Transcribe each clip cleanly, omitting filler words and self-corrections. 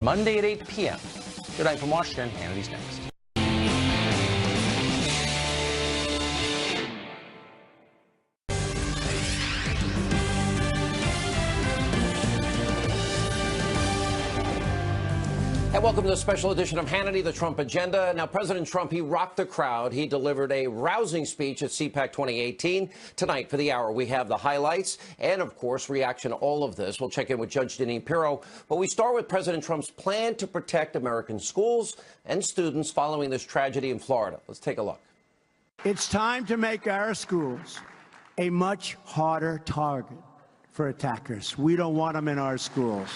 Monday at 8 p.m. Good night from Washington. Hannity's next. And welcome to a special edition of Hannity, the Trump Agenda. Now, President Trump, he rocked the crowd. He delivered a rousing speech at CPAC 2018. Tonight, for the hour, we have the highlights and, of course, reaction to all of this. We'll check in with Judge Deneen Pirro. But we start with President Trump's plan to protect American schools and students following this tragedy in Florida. Let's take a look. It's time to make our schools a much harder target for attackers. We don't want them in our schools.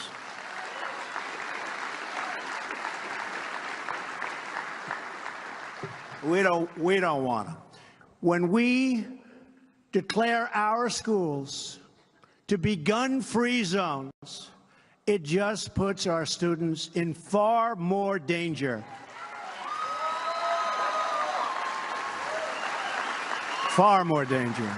We don't want them. When we declare our schools to be gun-free zones, it just puts our students in far more danger. Far more danger.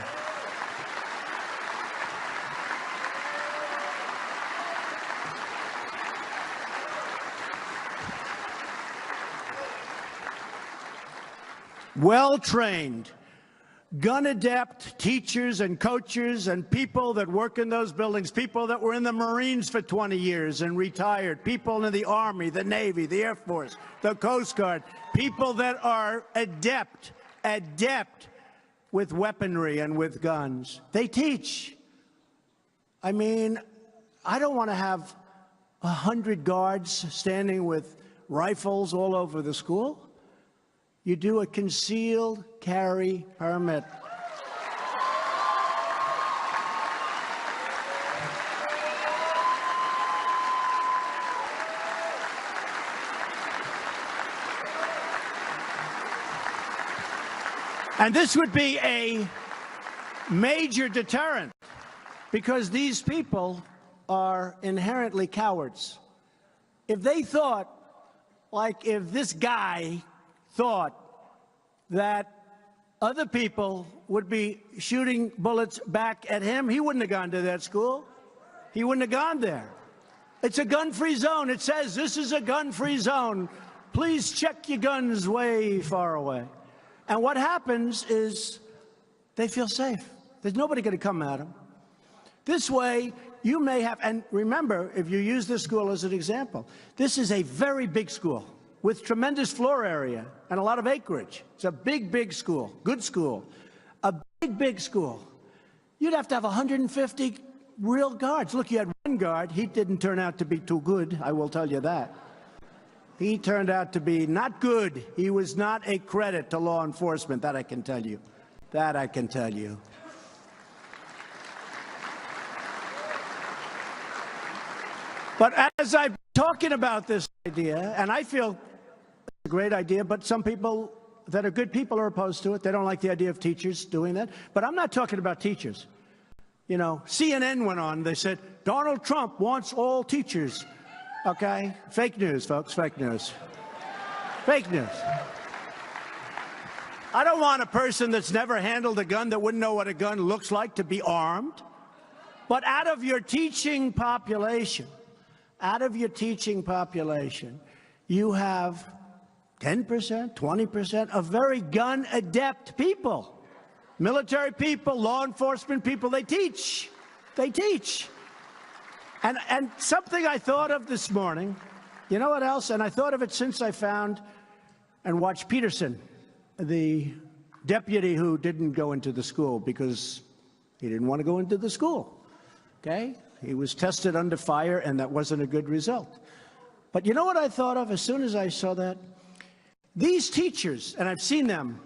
Well-trained, gun-adept teachers and coaches and people that work in those buildings, people that were in the Marines for 20 years and retired, people in the Army, the Navy, the Air Force, the Coast Guard, people that are adept with weaponry and with guns. They teach. I mean, I don't want to have 100 guards standing with rifles all over the school. You do a concealed carry permit. And this would be a major deterrent because these people are inherently cowards. If they thought, like if this guy thought that other people would be shooting bullets back at him, he wouldn't have gone to that school. He wouldn't have gone there. It's a gun-free zone. It says this is a gun-free zone. Please check your guns way far away. And what happens is they feel safe. There's nobody going to come at them. This way, you may have, and remember, if you use this school as an example, this is a very big school with tremendous floor area and a lot of acreage. It's a big, big school, good school, a big, big school. You'd have to have 150 real guards. Look, you had one guard. He didn't turn out to be too good, I will tell you that. He turned out to be not good. He was not a credit to law enforcement, that I can tell you. That I can tell you. But as I'm talking about this idea, and I feel a great idea, but some people that are good people are opposed to it. They don't like the idea of teachers doing that. But I'm not talking about teachers. You know, CNN went on. They said, Donald Trump wants all teachers. Okay? Fake news, folks. Fake news. Fake news. I don't want a person that's never handled a gun, that wouldn't know what a gun looks like, to be armed. But out of your teaching population, you have 10%, 20% of very gun-adept people. Military people, law enforcement people, they teach. They teach. And something I thought of this morning, you know what else? And I thought of it since I found and watched Peterson, the deputy who didn't go into the school because he didn't want to go into the school, okay? He was tested under fire, and that wasn't a good result. But you know what I thought of as soon as I saw that? These teachers, and I've seen them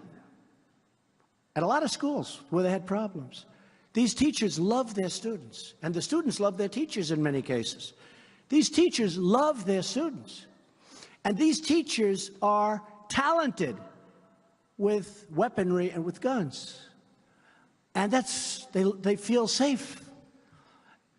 at a lot of schools where they had problems. These teachers love their students, and the students love their teachers in many cases. These teachers love their students, and these teachers are talented with weaponry and with guns. And they feel safe.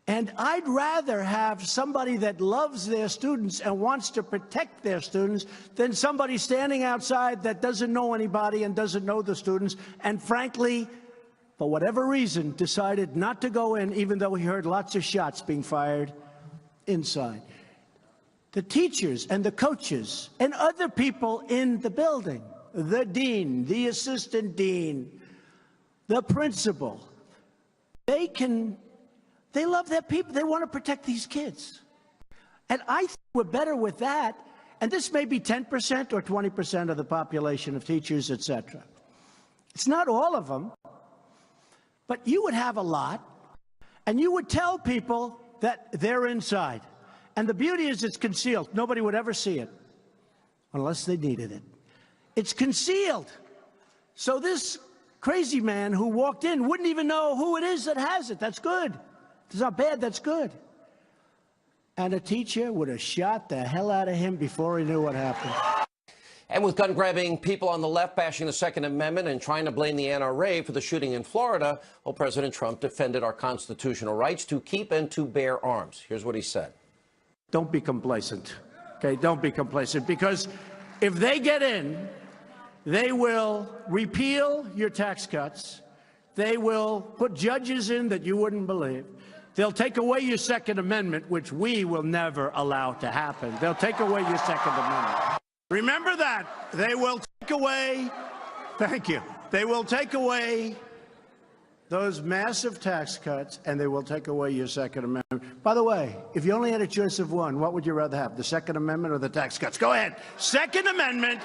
And I'd rather have somebody that loves their students and wants to protect their students than somebody standing outside that doesn't know anybody and doesn't know the students and, frankly, for whatever reason, decided not to go in, even though he heard lots of shots being fired inside. the teachers and the coaches and other people in the building, the dean, the assistant dean, the principal, they love their people. They want to protect these kids. And I think we're better with that. And this may be 10% or 20% of the population of teachers, et cetera. It's not all of them, but you would have a lot, and you would tell people that they're inside. And the beauty is it's concealed. Nobody would ever see it unless they needed it. It's concealed. So this crazy man who walked in wouldn't even know who it is that has it. That's good. It's not bad. That's good. And a teacher would have shot the hell out of him before he knew what happened. And with gun-grabbing people on the left bashing the Second Amendment and trying to blame the NRA for the shooting in Florida, well, President Trump defended our constitutional rights to keep and to bear arms. Here's what he said. Don't be complacent. Okay, don't be complacent, because if they get in, they will repeal your tax cuts. They will put judges in that you wouldn't believe. They'll take away your Second Amendment, which we will never allow to happen. They'll take away your Second Amendment. Remember that. They will take away, thank you, they will take away those massive tax cuts, and they will take away your Second Amendment. By the way, if you only had a choice of one, what would you rather have, the Second Amendment or the tax cuts? Go ahead. Second Amendment,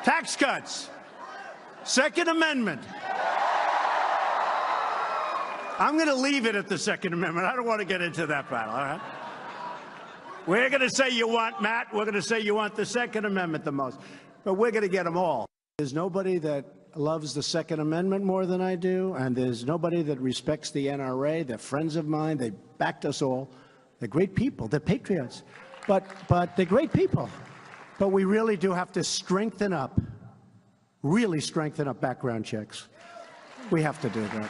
tax cuts. Second Amendment. I'm going to leave it at the Second Amendment. I don't want to get into that battle, all right? We're going to say you want, Matt, we're going to say you want the Second Amendment the most. But we're going to get them all. There's nobody that loves the Second Amendment more than I do, and there's nobody that respects the NRA. They're friends of mine. They backed us all. They're great people. They're patriots. But they're great people. But we really do have to strengthen up, really strengthen up background checks. We have to do that.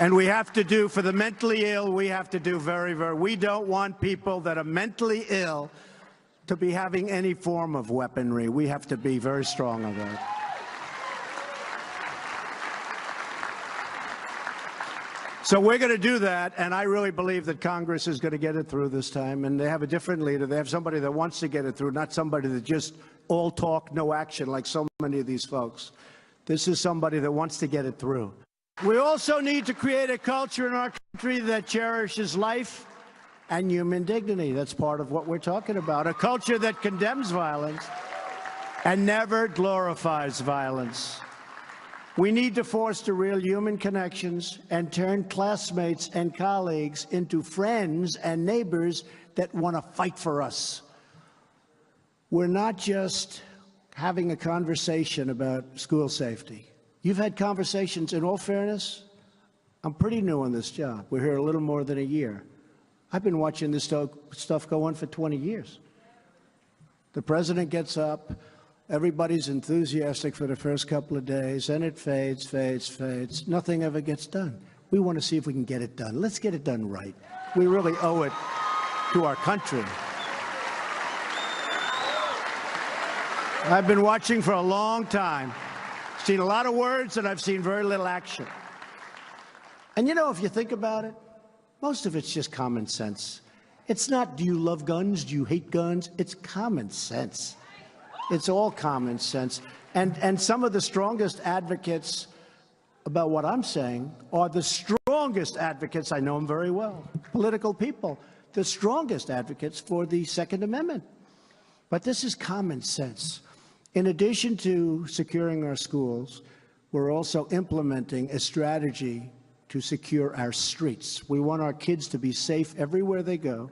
And we have to do, for the mentally ill, we have to do we don't want people that are mentally ill to be having any form of weaponry. We have to be very strong on that. So we're going to do that, and I really believe that Congress is going to get it through this time, and they have a different leader. They have somebody that wants to get it through, not somebody that just all talk, no action, like so many of these folks. This is somebody that wants to get it through. We also need to create a culture in our country that cherishes life and human dignity. That's part of what we're talking about. A culture that condemns violence and never glorifies violence. We need to foster real human connections and turn classmates and colleagues into friends and neighbors that want to fight for us. We're not just having a conversation about school safety. You've had conversations, in all fairness, I'm pretty new on this job. We're here a little more than a year. I've been watching this stuff go on for 20 years. The president gets up, everybody's enthusiastic for the first couple of days, and it fades, fades, fades. Nothing ever gets done. We want to see if we can get it done. Let's get it done right. We really owe it to our country. I've been watching for a long time. Seen a lot of words, and I've seen very little action. And you know, if you think about it, most of it's just common sense. It's not, do you love guns? Do you hate guns? It's common sense. It's all common sense. And some of the strongest advocates about what I'm saying are the strongest advocates, I know them very well, political people, the strongest advocates for the Second Amendment. But this is common sense. In addition to securing our schools, we're also implementing a strategy to secure our streets. We want our kids to be safe everywhere they go,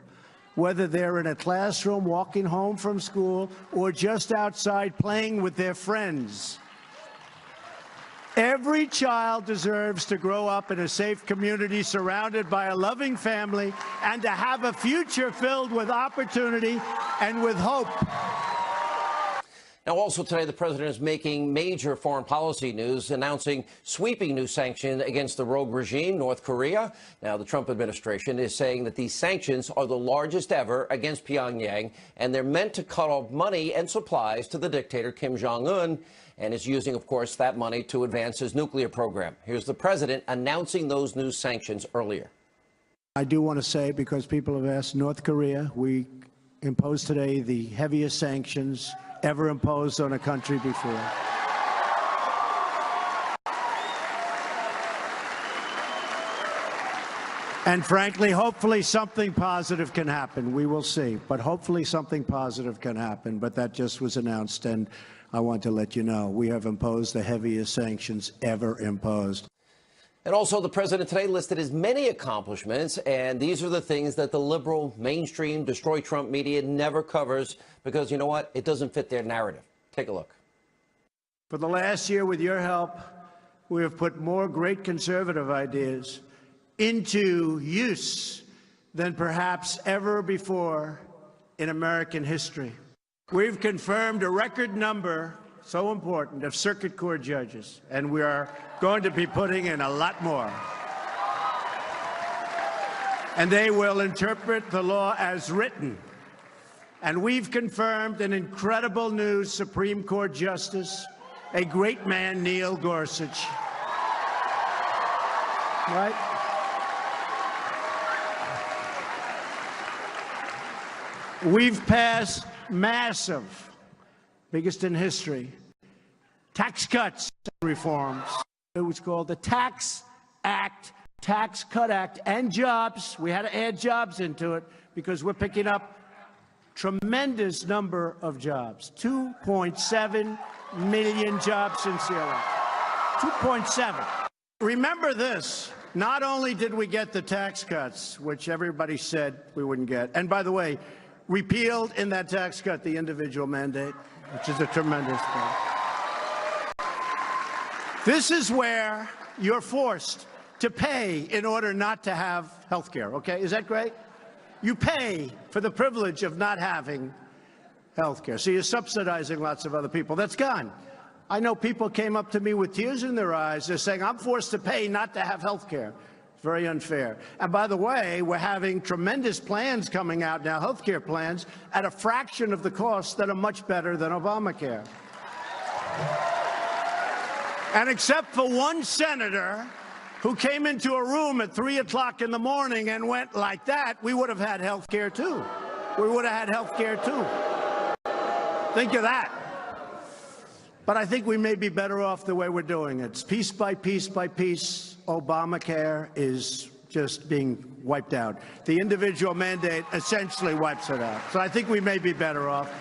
whether they're in a classroom, walking home from school, or just outside playing with their friends. Every child deserves to grow up in a safe community surrounded by a loving family and to have a future filled with opportunity and with hope. Now, also today, the president is making major foreign policy news, announcing sweeping new sanctions against the rogue regime, North Korea. Now, the Trump administration is saying that these sanctions are the largest ever against Pyongyang, and they're meant to cut off money and supplies to the dictator Kim Jong-un, and is using, of course, that money to advance his nuclear program. Here's the president announcing those new sanctions earlier. I do want to say, because people have asked, North Korea, we imposed today the heaviest sanctions ever imposed on a country before. And frankly, hopefully something positive can happen. We will see. But hopefully something positive can happen. But that just was announced, and I want to let you know we have imposed the heaviest sanctions ever imposed. And also, the president today listed his many accomplishments, and these are the things that the liberal, mainstream, destroy Trump media never covers because, you know what, it doesn't fit their narrative. Take a look. For the last year, with your help, we have put more great conservative ideas into use than perhaps ever before in American history. We've confirmed a record number, so important, of circuit court judges, and we are going to be putting in a lot more. And they will interpret the law as written. And we've confirmed an incredible new Supreme Court justice, a great man, Neil Gorsuch. Right? We've passed massive, biggest in history, tax cuts and reforms. It was called the Tax Act, Tax Cut Act, and jobs. We had to add jobs into it because we're picking up tremendous number of jobs. 2.7 million jobs since the election. 2.7. Remember this. Not only did we get the tax cuts, which everybody said we wouldn't get, and by the way, repealed in that tax cut the individual mandate, which is a tremendous thing. This is where you're forced to pay in order not to have health care, okay? Is that great? You pay for the privilege of not having health care. So you're subsidizing lots of other people. That's gone. I know people came up to me with tears in their eyes. They're saying, I'm forced to pay not to have health care. Very unfair. And by the way, we're having tremendous plans coming out now, health care plans, at a fraction of the cost that are much better than Obamacare. And except for one senator who came into a room at 3 o'clock in the morning and went like that, we would have had health care too. We would have had health care too. Think of that. But I think we may be better off the way we're doing it. It's piece by piece by piece. Obamacare is just being wiped out. The individual mandate essentially wipes it out. So I think we may be better off.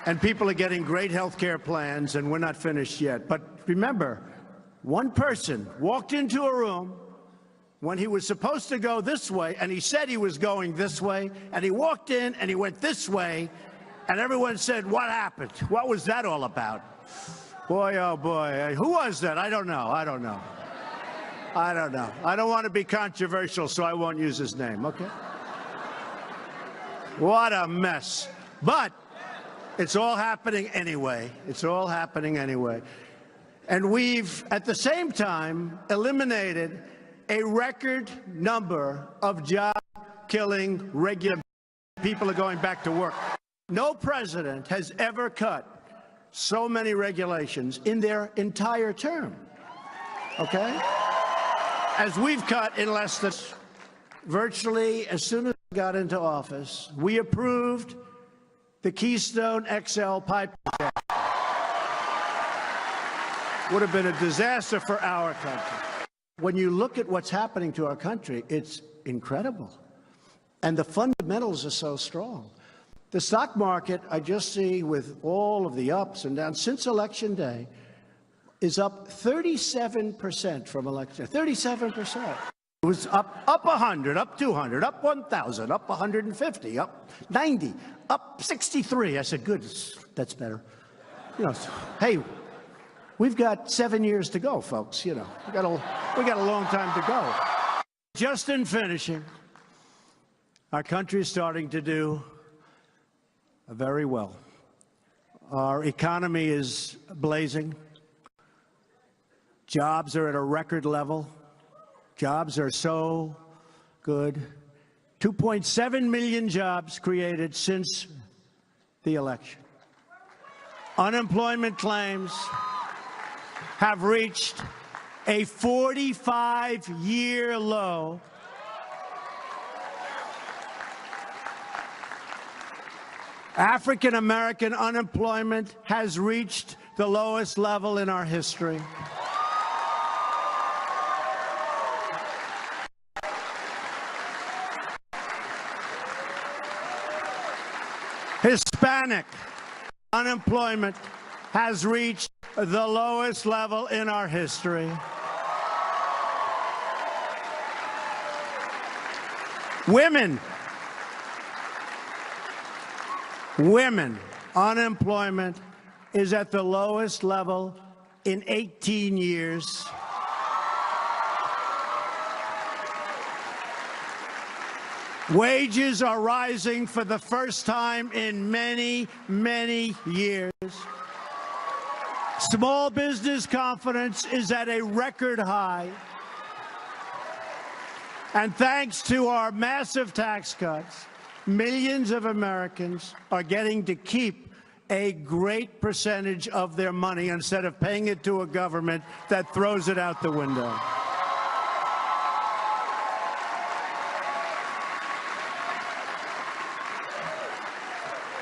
And people are getting great health care plans, and we're not finished yet. But remember, one person walked into a room when he was supposed to go this way, and he said he was going this way, and he walked in and he went this way, and everyone said, what happened? What was that all about? Boy, oh boy. Who was that? I don't know. I don't know. I don't know. I don't want to be controversial, so I won't use his name, okay? What a mess. But it's all happening anyway. It's all happening anyway. And we've, at the same time, eliminated a record number of job-killing regular people are going back to work. No president has ever cut so many regulations in their entire term, okay? As we've cut in less than virtually as soon as we got into office, we approved the Keystone XL pipeline. Would have been a disaster for our country. When you look at what's happening to our country, it's incredible. And the fundamentals are so strong. The stock market, I just see with all of the ups and downs since Election Day, is up 37% from election. 37%. It was up 100, up 200, up 1,000, up 150, up 90, up 63. I said, good, that's better. You know, hey, we've got 7 years to go, folks. You know, we got a long time to go. Just in finishing, our country is starting to do very well. Our economy is blazing. Jobs are at a record level. Jobs are so good. 2.7 million jobs created since the election. Unemployment claims have reached a 45-year low. African-American unemployment has reached the lowest level in our history. Hispanic unemployment has reached the lowest level in our history. Women unemployment is at the lowest level in 18 years. Wages are rising for the first time in many, many years. Small business confidence is at a record high. And thanks to our massive tax cuts, millions of Americans are getting to keep a great percentage of their money instead of paying it to a government that throws it out the window.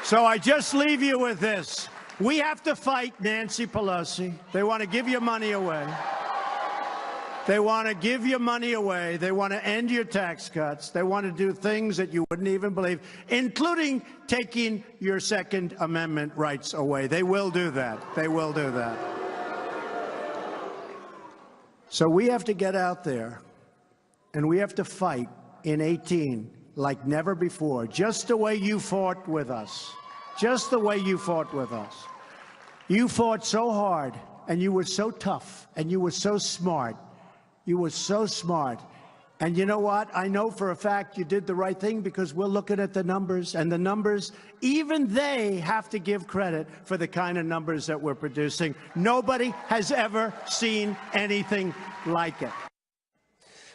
So I just leave you with this. We have to fight Nancy Pelosi. They want to give your money away. They want to give your money away. They want to end your tax cuts. They want to do things that you wouldn't even believe, including taking your Second Amendment rights away. They will do that. They will do that. So we have to get out there, and we have to fight in 18 like never before, just the way you fought with us. Just the way you fought with us. You fought so hard, and you were so tough, and you were so smart. You were so smart. And you know what? I know for a fact you did the right thing because we're looking at the numbers, and the numbers, even they have to give credit for the kind of numbers that we're producing. Nobody has ever seen anything like it.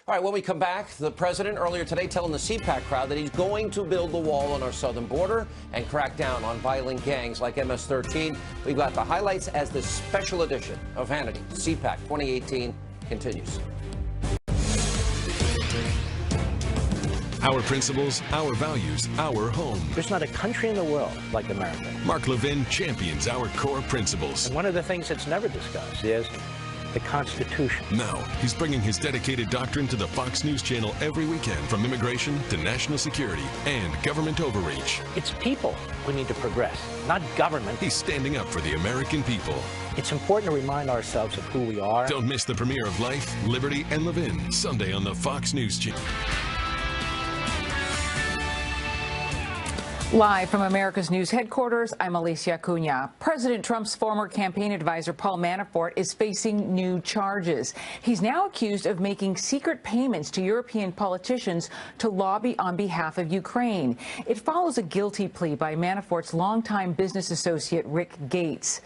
All right, when we come back, the president earlier today telling the CPAC crowd that he's going to build the wall on our southern border and crack down on violent gangs like MS-13. We've got the highlights as this special edition of Hannity CPAC 2018 continues. Our principles, our values, our home. There's not a country in the world like America. Mark Levin champions our core principles. And one of the things that's never discussed is the Constitution. Now, he's bringing his dedicated doctrine to the Fox News channel every weekend, from immigration to national security and government overreach. It's people we need to progress, not government. He's standing up for the American people. It's important to remind ourselves of who we are. Don't miss the premiere of Life, Liberty, and Levin, Sunday on the Fox News channel. Live from America's News headquarters, I'm Alicia Cunha. President Trump's former campaign advisor, Paul Manafort, is facing new charges. He's now accused of making secret payments to European politicians to lobby on behalf of Ukraine. It follows a guilty plea by Manafort's longtime business associate, Rick Gates.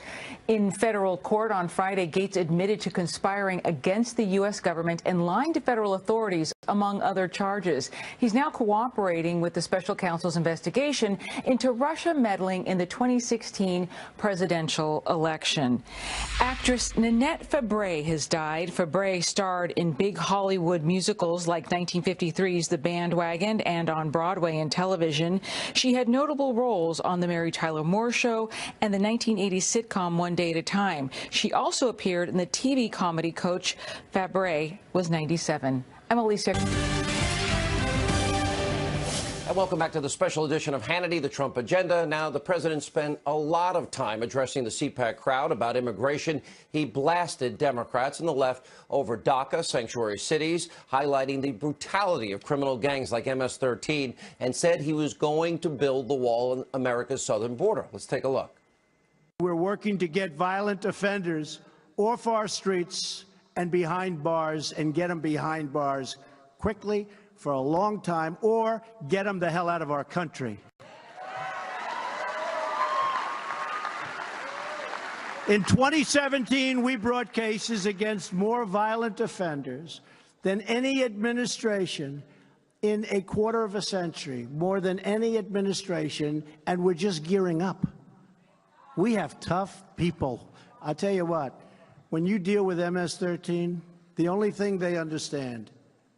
In federal court on Friday, Gates admitted to conspiring against the U.S. government and lying to federal authorities, among other charges. He's now cooperating with the special counsel's investigation into Russia meddling in the 2016 presidential election. Actress Nanette Fabre has died. Fabre starred in big Hollywood musicals like 1953's The Bandwagon and on Broadway and television. She had notable roles on The Mary Tyler Moore Show and the 1980s sitcom One Day at a Time. She also appeared in the TV comedy Coach. Fabre was 97. I'm Alicia. And welcome back to the special edition of Hannity, the Trump Agenda. Now, the president spent a lot of time addressing the CPAC crowd about immigration. He blasted Democrats and the left over DACA, sanctuary cities, highlighting the brutality of criminal gangs like MS-13, and said he was going to build the wall on America's southern border. Let's take a look. We're working to get violent offenders off our streets and behind bars, and get them behind bars quickly for a long time, or get them the hell out of our country. In 2017, we brought cases against more violent offenders than any administration in a quarter of a century, more than any administration, and we're just gearing up. We have tough people. I'll tell you what, when you deal with MS-13, the only thing they understand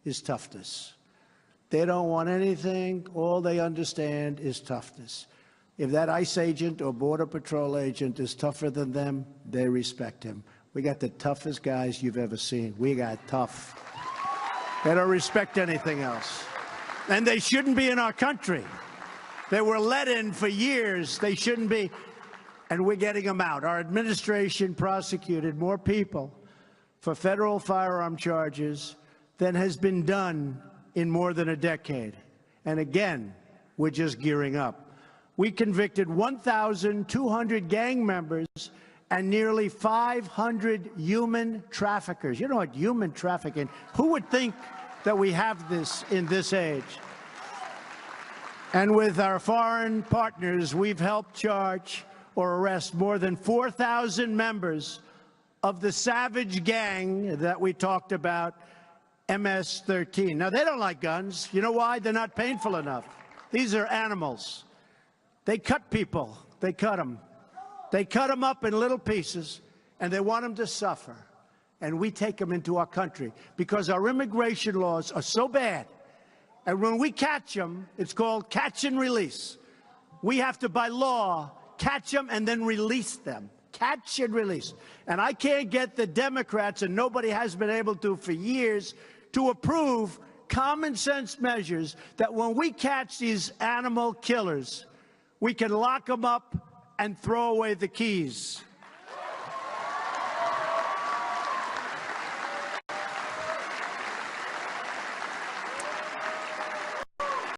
is toughness. They don't want anything. All they understand is toughness. If that ICE agent or Border Patrol agent is tougher than them, they respect him. We got the toughest guys you've ever seen. We got tough. They don't respect anything else. And they shouldn't be in our country. They were let in for years. They shouldn't be. And we're getting them out. Our administration prosecuted more people for federal firearm charges than has been done in more than a decade. And again, we're just gearing up. We convicted 1,200 gang members and nearly 500 human traffickers. You know what human trafficking, who would think that we have this in this age? And with our foreign partners, we've helped charge or arrest more than 4,000 members of the savage gang that we talked about, MS-13. Now, they don't like guns. You know why? They're not painful enough. These are animals. They cut people. They cut them. They cut them up in little pieces, and they want them to suffer. And we take them into our country because our immigration laws are so bad. And when we catch them, it's called catch and release. We have to, by law, catch them and then release them. Catch and release. And I can't get the Democrats, and nobody has been able to for years, to approve common sense measures that when we catch these animal killers, we can lock them up and throw away the keys.